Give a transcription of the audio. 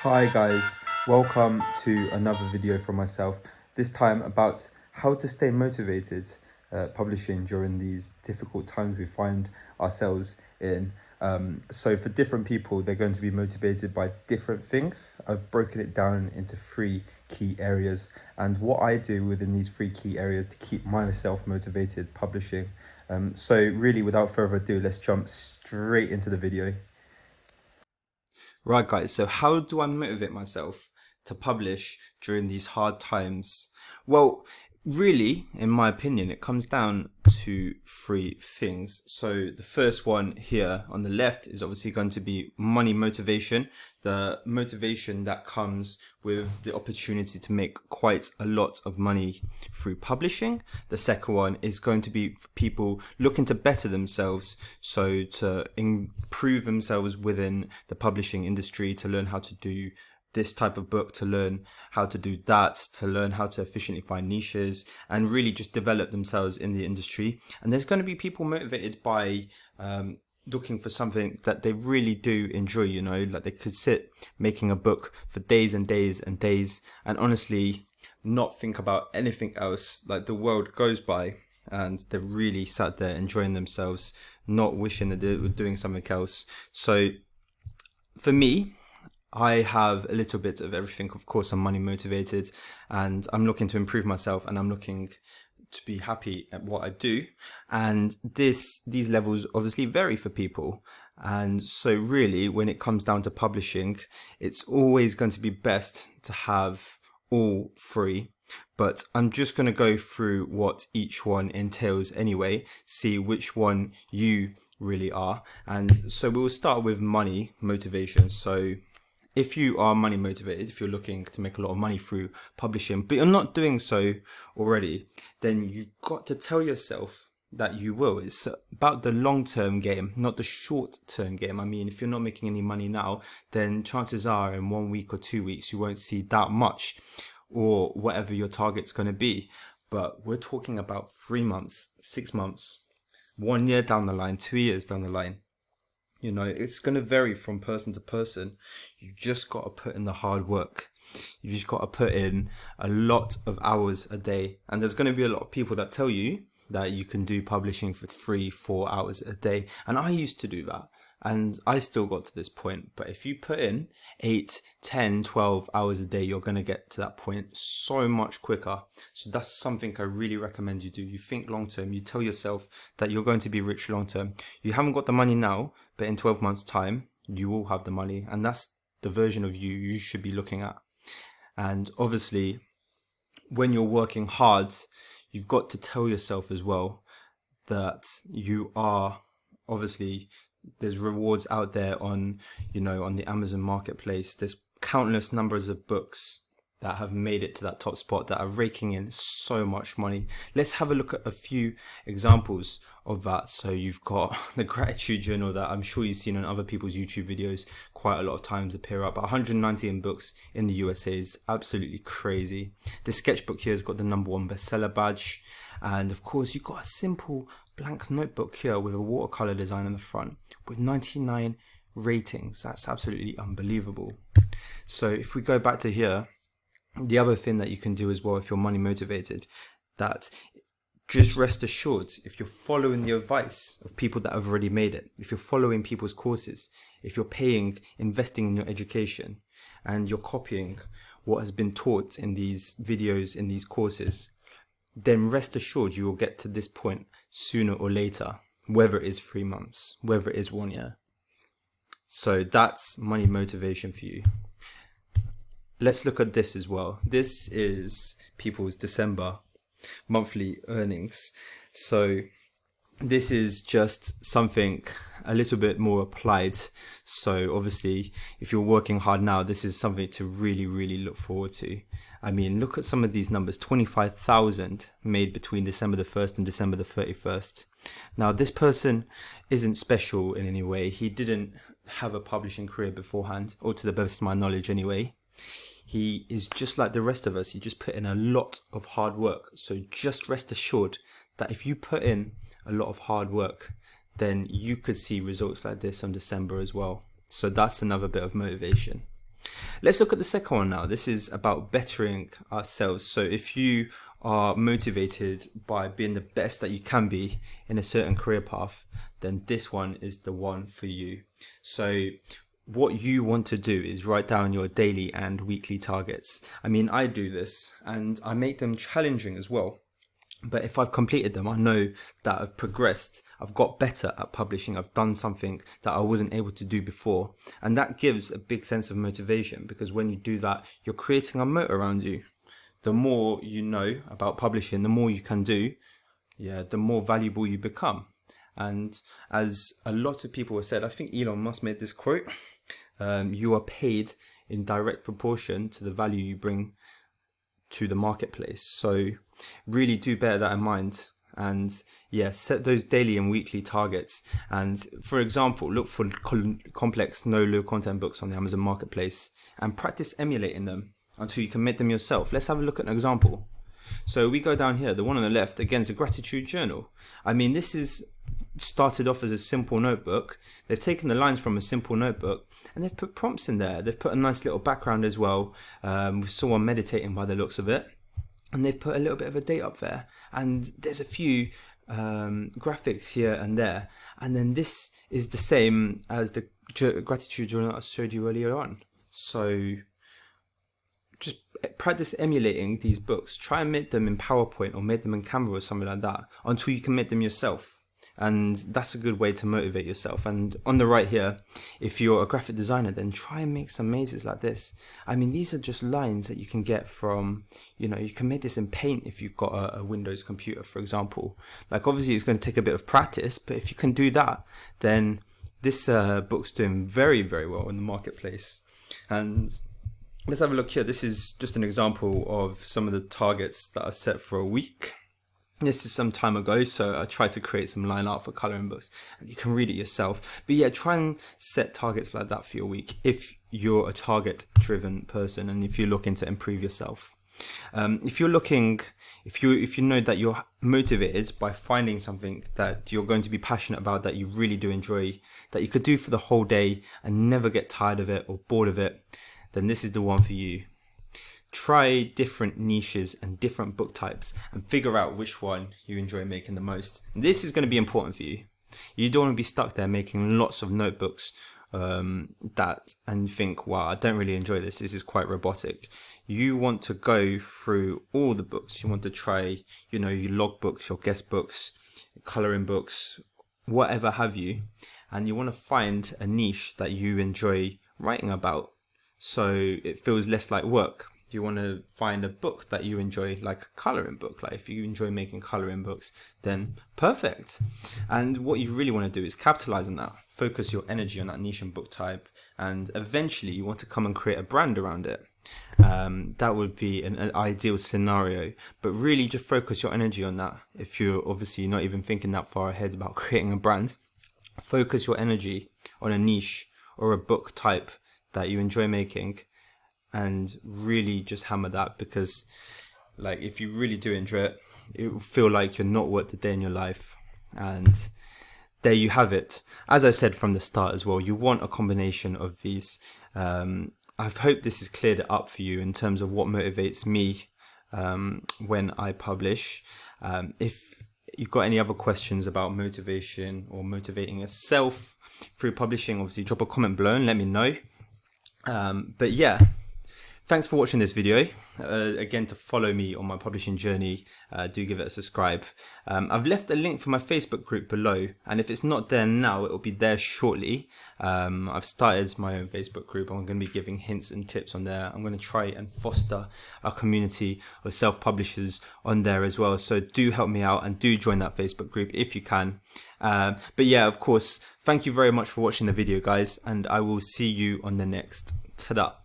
Hi guys, welcome to another video from myself, this time about how to stay motivated publishing during these difficult times we find ourselves in. So for different people, they're going to be motivated by different things. I've broken it down into three key areas, and what I do within these three key areas to keep myself motivated publishing. So really, without further ado, let's jump straight into the video. Right, guys, so how do I motivate myself to publish during these hard times? Well, really, in my opinion, it comes down to three things. So the first one here on the left is obviously going to be money motivation, the motivation that comes with the opportunity to make quite a lot of money through publishing. The second one is going to be people looking to better themselves, so to improve themselves within the publishing industry, to learn how to do this type of book, to learn how to do that, to learn how to efficiently find niches and really just develop themselves in the industry. And there's going to be people motivated by looking for something that they really do enjoy, you know, like they could sit making a book for days and days and days and honestly not think about anything else. Like the world goes by and they're really sat there enjoying themselves, not wishing that they were doing something else. So for me, I have a little bit of everything. Of course, I'm money motivated and I'm looking to improve myself and I'm looking to be happy at what I do. And these levels obviously vary for people. And so really, when it comes down to publishing, it's always going to be best to have all three. But I'm just going to go through what each one entails anyway, see which one you really are. And so we'll start with money motivation. So if you are money motivated, if you're looking to make a lot of money through publishing, but you're not doing so already, then you've got to tell yourself that you will. It's about the long-term game, not the short-term game. I mean, if you're not making any money now, then chances are in 1 week or 2 weeks, you won't see that much or whatever your target's going to be. But we're talking about 3 months, 6 months, 1 year down the line, 2 years down the line. You know, it's going to vary from person to person. You just got to put in the hard work. You just got to put in a lot of hours a day. And there's going to be a lot of people that tell you that you can do publishing for 3-4 hours a day. And I used to do that. And I still got to this point. But if you put in 8, 10, 12 hours a day, you're going to get to that point so much quicker. So that's something I really recommend you do. You think long term. You tell yourself that you're going to be rich long term. You haven't got the money now, but in 12 months time, you will have the money. And that's the version of you should be looking at. And obviously, when you're working hard, you've got to tell yourself as well that you are obviously, there's rewards out there on, you know, on the Amazon marketplace. There's countless numbers of books that have made it to that top spot that are raking in so much money. Let's have a look at a few examples of that. So you've got the gratitude journal that I'm sure you've seen on other people's YouTube videos quite a lot of times appear up. 119 books in the USA is absolutely crazy. The sketchbook here has got the #1 bestseller badge. And of course, you've got a simple blank notebook here with a watercolor design on the front with 99 ratings. That's absolutely unbelievable. So if we go back to here, the other thing that you can do as well, if you're money motivated, that just rest assured, if you're following the advice of people that have already made it, if you're following people's courses, if you're investing in your education, and you're copying what has been taught in these videos, in these courses, then rest assured you will get to this point sooner or later, whether it is 3 months, whether it is 1 year. So that's money motivation for you. Let's look at this as well. This is people's December monthly earnings. So this is just something a little bit more applied. So obviously, if you're working hard now, this is something to really, really look forward to. I mean, look at some of these numbers. 25,000 made between December the 1st and December the 31st. Now, this person isn't special in any way. He didn't have a publishing career beforehand, or to the best of my knowledge anyway. He is just like the rest of us. He just put in a lot of hard work. So just rest assured that if you put in a lot of hard work, then you could see results like this on December as well. So that's another bit of motivation. Let's look at the second one now. This is about bettering ourselves. So if you are motivated by being the best that you can be in a certain career path, then this one is the one for you. So what you want to do is write down your daily and weekly targets. I mean, I do this and I make them challenging as well. But if I've completed them, I know that I've progressed, I've got better at publishing, I've done something that I wasn't able to do before. And that gives a big sense of motivation, because when you do that, you're creating a moat around you. The more you know about publishing, the more you can do, the more valuable you become. And as a lot of people have said, I think Elon Musk made this quote, you are paid in direct proportion to the value you bring to the marketplace. So really do bear that in mind, and set those daily and weekly targets. And for example, look for complex no-low content books on the Amazon marketplace and practice emulating them until you can make them yourself. Let's have a look at an example. So we go down here, the one on the left, again, is a gratitude journal. I mean, this is started off as a simple notebook. They've taken the lines from a simple notebook and they've put prompts in there. They've put a nice little background as well, with someone meditating by the looks of it, and they've put a little bit of a date up there, and there's a few graphics here and there. And then this is the same as the gratitude journal I showed you earlier on. So just practice emulating these books. Try and make them in PowerPoint or make them in Canva or something like that until you can make them yourself. And that's a good way to motivate yourself. And on the right here, if you're a graphic designer, then try and make some mazes like this. I mean, these are just lines that you can get from, you can make this in Paint if you've got a Windows computer, for example. Like, obviously it's going to take a bit of practice, but if you can do that, then this book's doing very, very well in the marketplace. And let's have a look here. This is just an example of some of the targets that are set for a week. This is some time ago, so I tried to create some line art for colouring books, and you can read it yourself. But try and set targets like that for your week if you're a target driven person and if you're looking to improve yourself. If you know that you're motivated by finding something that you're going to be passionate about, that you really do enjoy, that you could do for the whole day and never get tired of it or bored of it, then this is the one for you. Try different niches and different book types and figure out which one you enjoy making the most. And this is going to be important for you. You don't want to be stuck there making lots of notebooks and think, wow, I don't really enjoy this. This is quite robotic. You want to go through all the books. You want to try, your log books, your guest books, colouring books, whatever have you. And you want to find a niche that you enjoy writing about, so it feels less like work. You want to find a book that you enjoy, like a colouring book. Like if you enjoy making colouring books, then perfect. And what you really want to do is capitalize on that. Focus your energy on that niche and book type, and eventually you want to come and create a brand around it. That would be an ideal scenario, but really just focus your energy on that. If you're obviously not even thinking that far ahead about creating a brand, focus your energy on a niche or a book type that you enjoy making, and really just hammer that, because like if you really do enjoy it, it will feel like you're not worked a day in your life. And there you have it. As I said from the start as well, you want a combination of these. I hope this has cleared it up for you in terms of what motivates me when I publish. If you've got any other questions about motivation or motivating yourself through publishing, obviously drop a comment below and let me know. But thanks for watching this video. Again, to follow me on my publishing journey, do give it a subscribe. I've left a link for my Facebook group below, and if it's not there now, it will be there shortly. I've started my own Facebook group. I'm going to be giving hints and tips on there. I'm going to try and foster a community of self-publishers on there as well. So do help me out and do join that Facebook group if you can. But of course, thank you very much for watching the video, guys, and I will see you on the next. Ta-da!